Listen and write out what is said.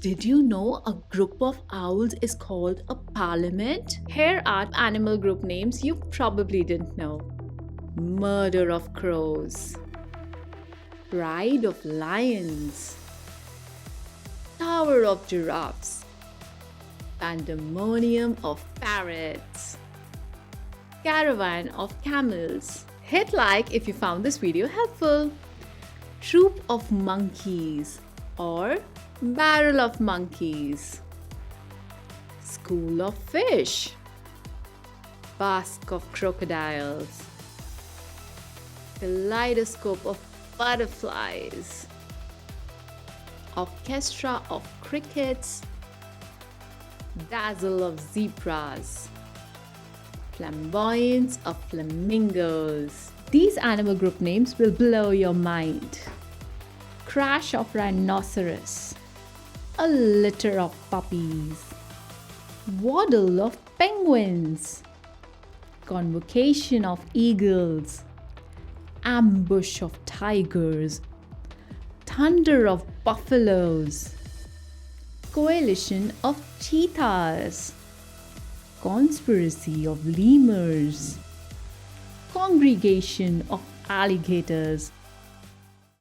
Did you know a group of owls is called a parliament? Here are animal group names you probably didn't know. Murder of crows, pride of lions, tower of giraffes, pandemonium of parrots, caravan of camels. Hit like if you found this video helpful. Troop of monkeys or barrel of monkeys. School of fish. Basque of crocodiles. Kaleidoscope of butterflies. Orchestra of crickets. Dazzle of zebras. Flamboyance of flamingos. These animal group names will blow your mind. Crash of rhinoceros. A litter of puppies. Waddle of penguins. Convocation of eagles. Ambush of tigers. Thunder of buffaloes. Coalition of cheetahs. Conspiracy of lemurs. Congregation of alligators.